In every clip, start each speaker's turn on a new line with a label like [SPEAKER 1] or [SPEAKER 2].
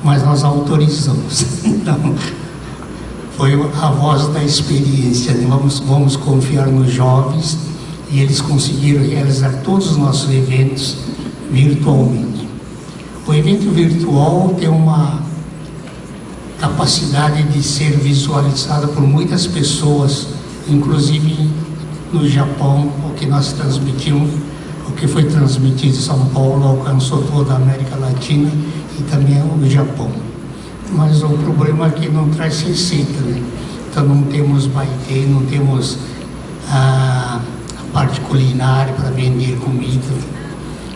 [SPEAKER 1] mas nós autorizamos. Então, foi a voz da experiência, né? Vamos confiar nos jovens, e eles conseguiram realizar todos os nossos eventos virtualmente. O evento virtual tem uma capacidade de ser visualizado por muitas pessoas, inclusive no Japão, o que nós transmitimos, o que foi transmitido em São Paulo alcançou toda a América Latina e também o Japão. Mas o problema é que não traz receita, né? Então não temos baitê, não temos a parte culinária para vender comida.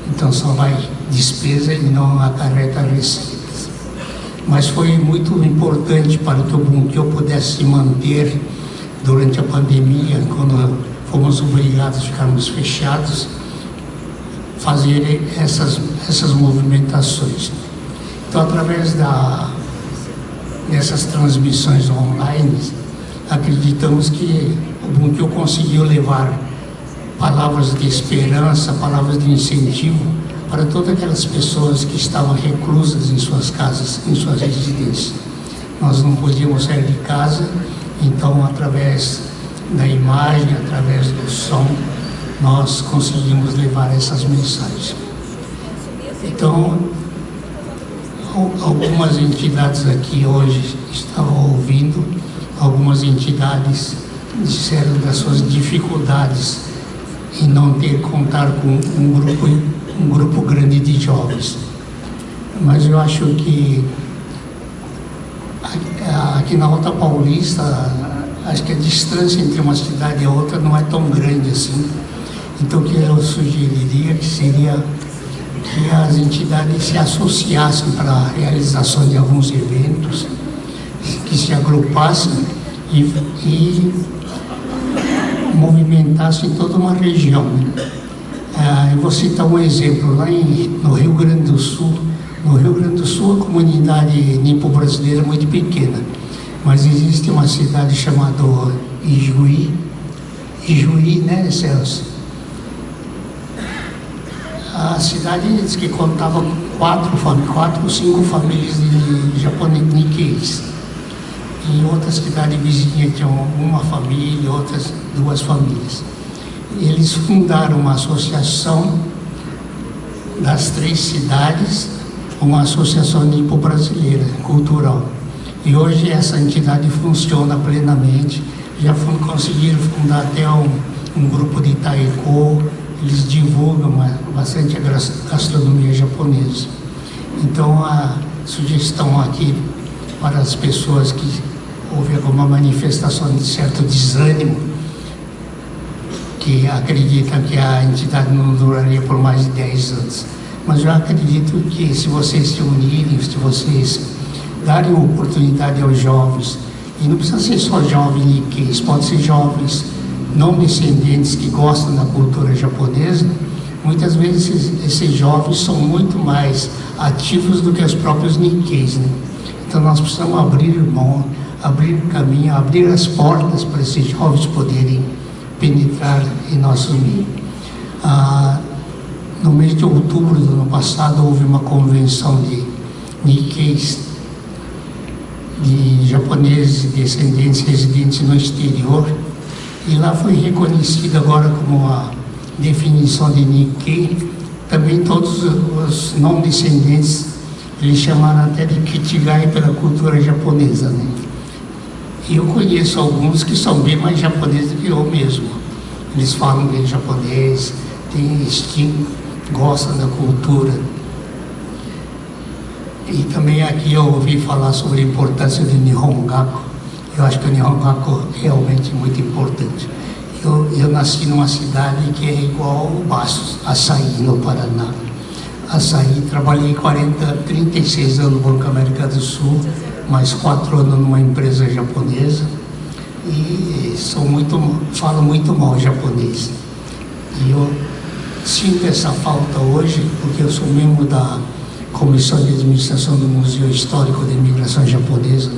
[SPEAKER 1] Então só vai despesa e não acarreta receitas. Mas foi muito importante para que o Bunkyo pudesse se manter durante a pandemia, quando fomos obrigados a ficarmos fechados, fazer essas movimentações. Então, através dessas transmissões online, acreditamos que o Bunkyo conseguiu levar palavras de esperança, palavras de incentivo para todas aquelas pessoas que estavam reclusas em suas casas, em suas residências. Nós não podíamos sair de casa, então, através da imagem, através do som, nós conseguimos levar essas mensagens. Então, algumas entidades aqui hoje estavam ouvindo, algumas entidades disseram das suas dificuldades em não ter contar com um grupo grande de jovens. Mas eu acho que aqui na Alta Paulista, acho que a distância entre uma cidade e a outra não é tão grande assim. Então, o que eu sugeriria que seria que as entidades se associassem para a realização de alguns eventos, que se agrupassem e movimentassem toda uma região. Eu vou citar um exemplo, lá no Rio Grande do Sul. No Rio Grande do Sul, a comunidade nipo-brasileira é muito pequena, mas existe uma cidade chamada Ijuí, né, Celso? A cidade diz que contava com 4 ou 5 famílias de japoneses Nikkeis. Em outras cidades vizinhas tinham uma família, outras 2 famílias. Eles fundaram uma associação das 3 cidades, uma associação nipo-brasileira, cultural. E hoje essa entidade funciona plenamente. Já conseguiram fundar até um grupo de taiko. Eles divulgam bastante a gastronomia japonesa. Então, a sugestão aqui para as pessoas que houve alguma manifestação de certo desânimo, que acreditam que a entidade não duraria por mais de 10 anos. Mas eu acredito que se vocês se unirem, se vocês darem oportunidade aos jovens, e não precisa ser só jovens nikkeis, pode ser jovens não descendentes que gostam da cultura japonesa, muitas vezes esses jovens são muito mais ativos do que os próprios nikkeis, né? Então nós precisamos abrir mão, abrir caminho, abrir as portas para esses jovens poderem penetrar em nosso meio. No mês de outubro do ano passado houve uma convenção de nikkeis, de japoneses descendentes residentes no exterior, e lá foi reconhecido agora como a definição de Nikkei. Também todos os não descendentes, eles chamaram até de Kichigai pela cultura japonesa, né? E eu conheço alguns que são bem mais japoneses do que eu mesmo. Eles falam bem japonês, têm instinto, gostam da cultura. E também aqui eu ouvi falar sobre a importância do Nihongaku. Eu acho que o Nihongaku é realmente muito importante. Eu nasci numa cidade que é igual ao Bastos, Açaí, no Paraná. Açaí, trabalhei 36 anos no Banco América do Sul, mais 4 anos numa empresa japonesa, e falo muito mal japonês. E eu sinto essa falta hoje, porque eu sou membro da Comissão de Administração do Museu Histórico da Imigração Japonesa,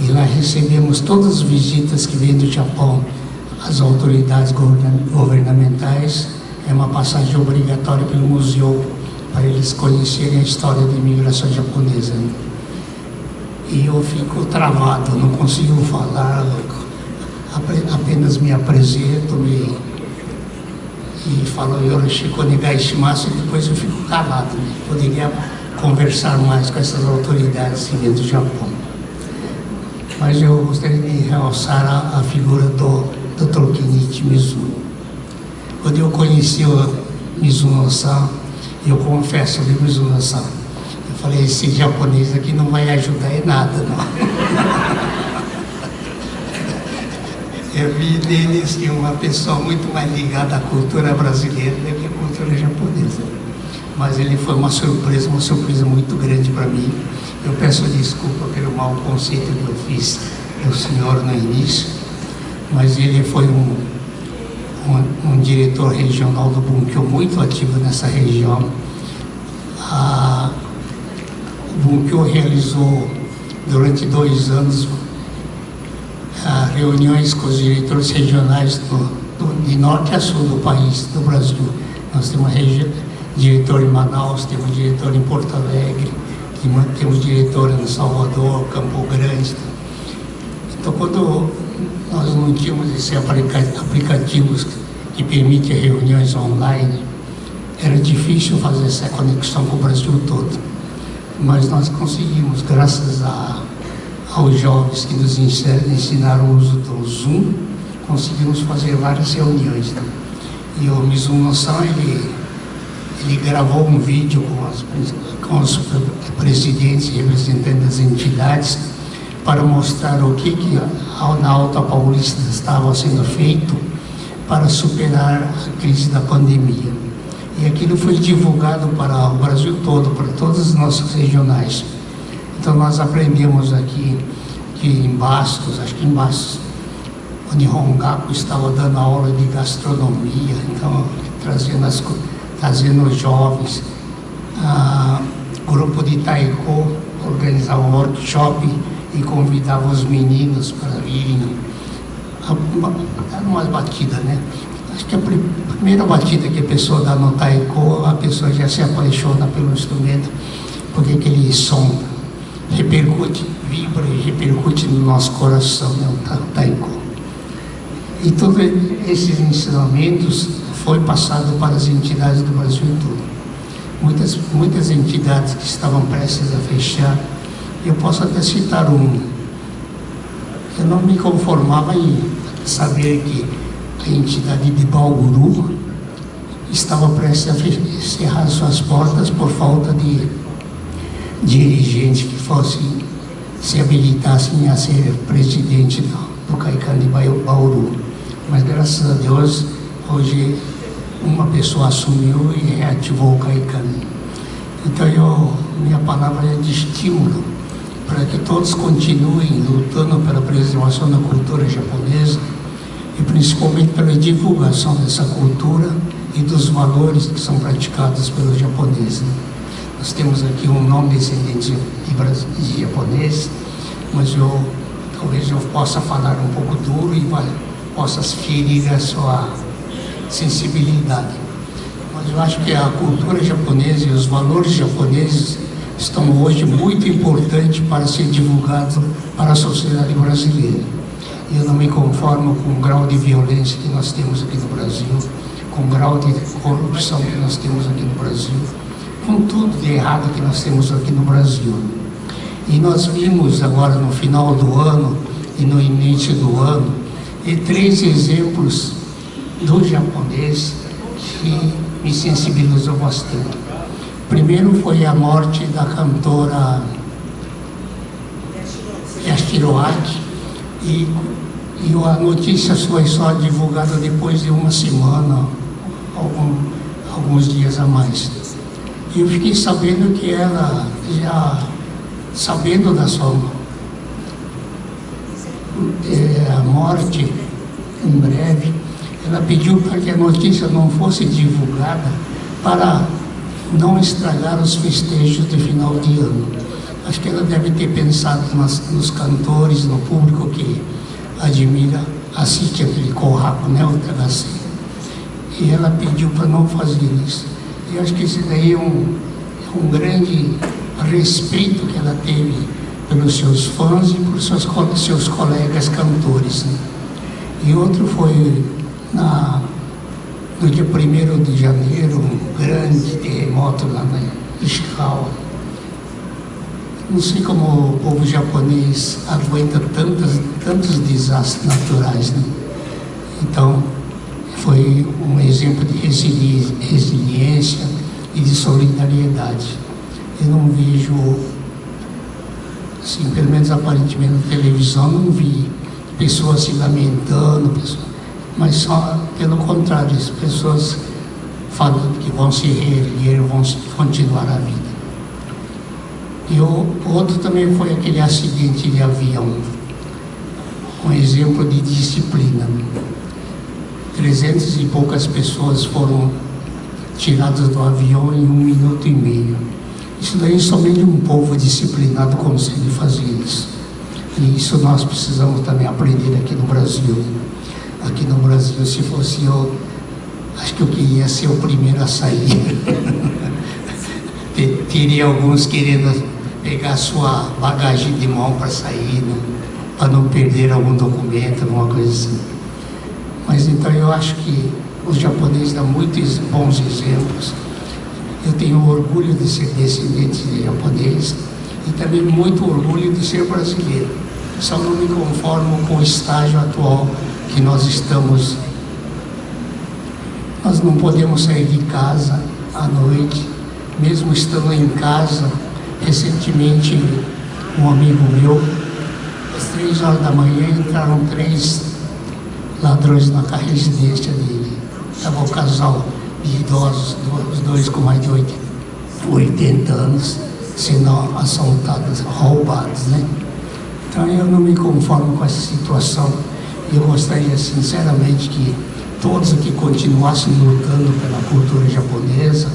[SPEAKER 1] e lá recebemos todas as visitas que vêm do Japão, as autoridades governamentais. É uma passagem obrigatória pelo museu para eles conhecerem a história da imigração japonesa. eu fico travado, não consigo falar, apenas me apresento e falo Yoroshiku Onegai Shimasu, e depois eu fico calado, né? Poderia conversar mais com essas autoridades que vêm do Japão. Mas eu gostaria de realçar a figura do Dr. Kenichi Mizuno. Quando eu conheci o Mizuno-san, eu confesso de Mizuno-san, eu falei, esse japonês aqui não vai ajudar em nada, não. Eu vi nele assim, uma pessoa muito mais ligada à cultura brasileira do que à cultura japonesa. Mas ele foi uma surpresa muito grande para mim. Eu peço desculpa pelo mau conceito que eu fiz do senhor no início, mas ele foi um diretor regional do Bunkyo muito ativo nessa região. O Bunkyo realizou durante 2 anos reuniões com os diretores regionais de norte a sul do país, do Brasil. Nós temos diretor em Manaus, temos diretor em Porto Alegre, temos diretor em Salvador, Campo Grande. Então, quando nós não tínhamos esses aplicativos que permitem reuniões online, era difícil fazer essa conexão com o Brasil todo. Mas nós conseguimos, graças aos jovens que nos ensinaram o uso do Zoom, conseguimos fazer várias reuniões. Né? E o Mizuno-san, ele gravou um vídeo com os presidentes e representantes das entidades para mostrar o que na Alta Paulista estava sendo feito para superar a crise da pandemia. E aquilo foi divulgado para o Brasil todo, para todas as nossas regionais. Então nós aprendemos aqui que em Bastos, acho que em Bastos, o Nihon Gaku estava dando aula de gastronomia, então trazendo os jovens. O grupo de Taiko organizava um workshop e convidava os meninos para virem dar umas batidas, né? Acho que a primeira batida que a pessoa dá no Taiko, a pessoa já se apaixona pelo instrumento, porque aquele som vibra e repercute no nosso coração, né, o Taiko. E todos esses ensinamentos foi passado para as entidades do Brasil todo. Muitas entidades que estavam prestes a fechar, eu posso até citar um. Eu não me conformava em saber que a entidade de Bauru estava prestes a encerrar suas portas por falta de dirigentes que se habilitassem a ser presidente do Kaikan de Bauru. Mas graças a Deus, hoje uma pessoa assumiu e reativou o Kaikan. Então minha palavra é de estímulo para que todos continuem lutando pela preservação da cultura japonesa e principalmente pela divulgação dessa cultura e dos valores que são praticados pelos japoneses. Nós temos aqui um não descendente de japonês, mas talvez eu possa falar um pouco duro e possa ferir a sua sensibilidade. Mas eu acho que a cultura japonesa e os valores japoneses estão hoje muito importantes para ser divulgados para a sociedade brasileira. E eu não me conformo com o grau de violência que nós temos aqui no Brasil, com o grau de corrupção que nós temos aqui no Brasil, com tudo de errado que nós temos aqui no Brasil. E nós vimos agora no final do ano e no início do ano 3 exemplos do japonês que me sensibilizou bastante. Primeiro foi a morte da cantora Yashiro Aki, e a notícia foi só divulgada depois de uma semana, alguns dias a mais. E eu fiquei sabendo que ela, já sabendo da sua morte em breve, ela pediu para que a notícia não fosse divulgada para não estragar os festejos de final de ano. Acho que ela deve ter pensado nos cantores, no público que admira, assiste aquele Kohaku, né, o THC. E ela pediu para não fazer isso. E acho que esse daí é um grande respeito que ela teve pelos seus fãs e por seus colegas cantores, né? E outro foi no dia 1º de janeiro, um grande terremoto lá na Ishikawa. Não sei como o povo japonês aguenta tantos desastres naturais, né? Então, foi um exemplo de resiliência e de solidariedade. Eu não vejo, assim, pelo menos aparentemente na televisão, não vi pessoas se lamentando, mas só pelo contrário, as pessoas falando que vão se reerguer, vão continuar a vida. E o outro também foi aquele acidente de avião, um exemplo de disciplina. 300 e poucas pessoas foram tiradas do avião em 1 minuto e meio. Isso daí somente um povo disciplinado consegue fazer isso. E isso nós precisamos também aprender aqui no Brasil. Aqui no Brasil, se fosse eu, acho que eu queria ser o primeiro a sair. Teria alguns querendo pegar sua bagagem de mão para sair, né? Para não perder algum documento, alguma coisa assim. Mas então eu acho que os japoneses dão muitos bons exemplos. Eu tenho orgulho de ser descendente de japonês e também muito orgulho de ser brasileiro. Só não me conformo com o estágio atual que nós estamos. Nós não podemos sair de casa à noite, mesmo estando em casa. Recentemente, um amigo meu, às 3 horas da manhã, entraram 3 ladrões na residência dele. Estava um casal de idosos, os dois com mais de 80 anos, sendo assaltados, roubados, né? Então eu não me conformo com essa situação. Eu gostaria sinceramente que todos aqui continuassem lutando pela cultura japonesa,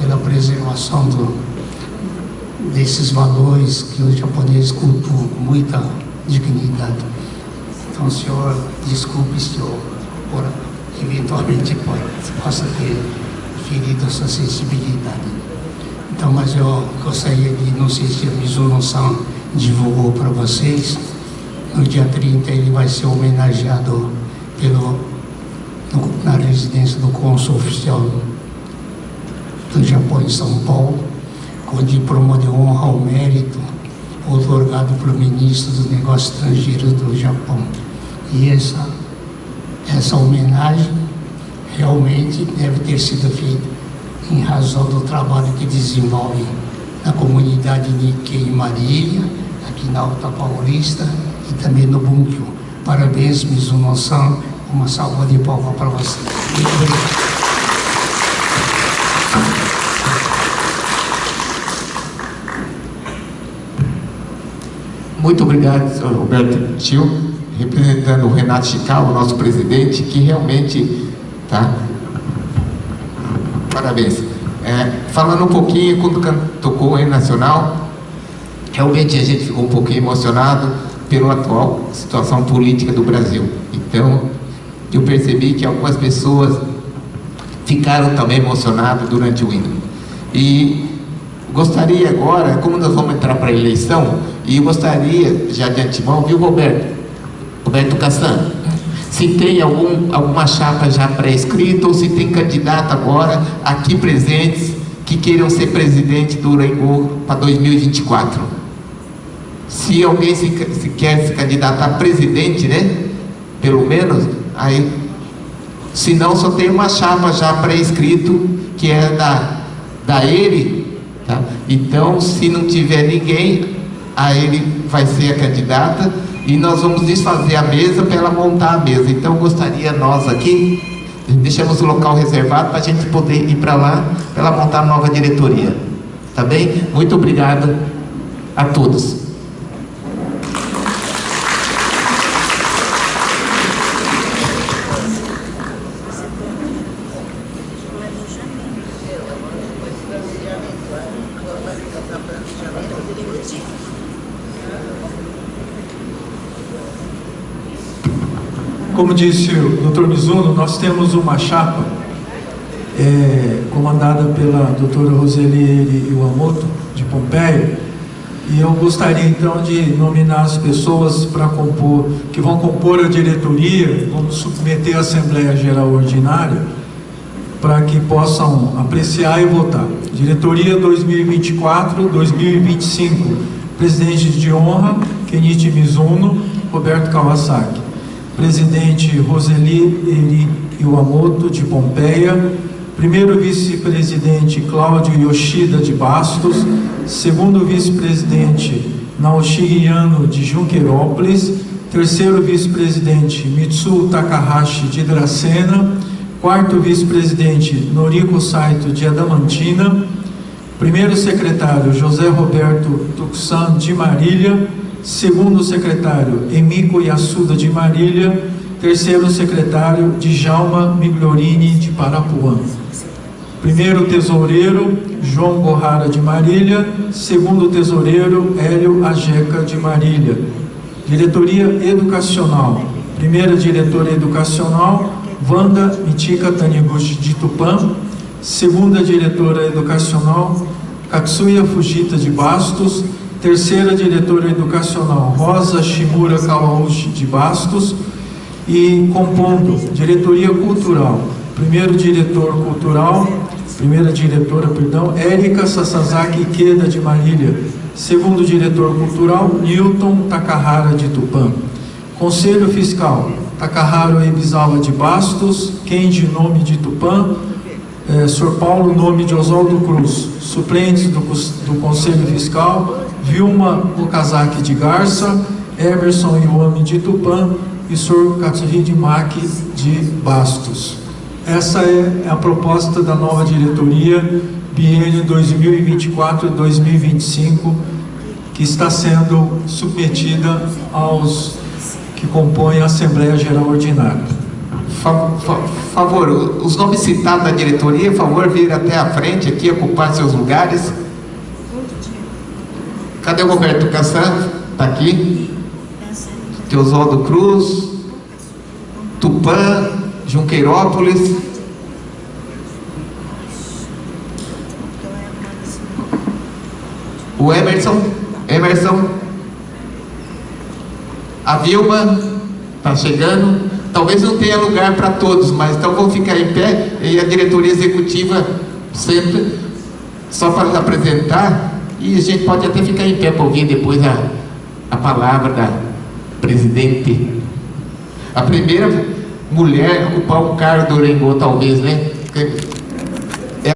[SPEAKER 1] pela preservação desses valores que os japoneses cultuam com muita dignidade. Então, senhor, desculpe se eu eventualmente possa ter ferido essa sensibilidade. Então, mas eu gostaria de, não sei se a Mizuno-san divulgou para vocês, no dia 30 ele vai ser homenageado na residência do cônsul oficial do Japão em São Paulo, com o diploma de honra ao mérito, otorgado pelo ministro dos Negócios Estrangeiros do Japão. E essa homenagem realmente deve ter sido feita em razão do trabalho que desenvolve na comunidade Nikkei em Marília, aqui na Alta Paulista e também no Bunkyo. Parabéns, Mizuno-san, uma salva de palmas para você. Muito obrigado.
[SPEAKER 2] Muito obrigado, senhor Roberto Tio, representando o Renato Ishikawa, o nosso presidente, que realmente, tá? Parabéns. Falando um pouquinho, quando tocou o hino nacional, realmente a gente ficou um pouquinho emocionado pela atual situação política do Brasil. Então, eu percebi que algumas pessoas ficaram também emocionadas durante o hino. E gostaria agora, como nós vamos entrar para a eleição, e eu gostaria, já de antemão, viu, Roberto Castan, se tem alguma chapa já pré-escrita, ou se tem candidato agora, aqui presentes, que queiram ser presidente do Urengo para 2024. Se alguém se quer se candidatar a presidente, né, pelo menos, aí, se não, só tem uma chapa já pré-escrito, que é da ele. Tá? Então, se não tiver ninguém, a ele vai ser a candidata e nós vamos desfazer a mesa para ela montar a mesa. Então, gostaria nós aqui, deixamos o local reservado para a gente poder ir para lá, para ela montar a nova diretoria. Tá bem? Muito obrigado a todos.
[SPEAKER 3] Como disse o Dr. Mizuno, nós temos uma chapa comandada pela doutora Roseli Iwamoto, de Pompeia, E eu gostaria então de nominar as pessoas que vão compor a diretoria, vamos submeter à Assembleia Geral Ordinária, para que possam apreciar e votar. Diretoria 2024-2025, presidente de honra, Kenichi Mizuno, Roberto Kawasaki. Presidente Roseli Eri Iwamoto, de Pompeia. Primeiro vice-presidente Cláudio Yoshida, de Bastos. Segundo vice-presidente Naoshi Yano, de Junqueirópolis. Terceiro vice-presidente Mitsuo Takahashi, de Dracena. Quarto vice-presidente Noriko Saito, de Adamantina. Primeiro secretário José Roberto Tuxan, de Marília. Segundo secretário Emiko Yasuda, de Marília. Terceiro secretário Djalma Migliorini, de Parapuã. Primeiro tesoureiro João Gohara, de Marília. Segundo tesoureiro Hélio Ajeca, de Marília. Diretoria Educacional. Primeira diretora educacional Wanda Michika Taniguchi, de Tupã. Segunda diretora educacional Katsuya Fujita, de Bastos. Terceira diretora educacional Rosa Shimura Kawauchi, de Bastos. E compondo diretoria cultural, primeira diretora, Érica Sasazaki Ikeda, de Marília. Segundo diretor cultural, Newton Takahara, de Tupã. Conselho fiscal, Takaharu Ebizawa, de Bastos. Kenji Nome, de Tupã. Sr. Paulo Nome, de Oswaldo Cruz. Suplentes do Conselho Fiscal, Vilma Okazaki, de Garça. Emerson Iwami, de Tupã. E Sr. Katsuhide Maki, de Bastos. Essa é a proposta da nova diretoria biênio 2024-2025, que está sendo submetida aos que compõem a Assembleia Geral Ordinária.
[SPEAKER 2] Favor, os nomes citados da diretoria, favor, vir até a frente aqui, ocupar seus lugares. Cadê o Roberto Cassan? Está aqui. Teosvaldo Cruz, Tupã, Junqueirópolis. O Emerson, a Vilma está chegando. Talvez não tenha lugar para todos, mas então vão ficar em pé. E a diretoria executiva sempre, só para apresentar, e a gente pode até ficar em pé para ouvir depois a palavra da presidente, a primeira mulher a ocupar um cargo do Orengô, talvez, né?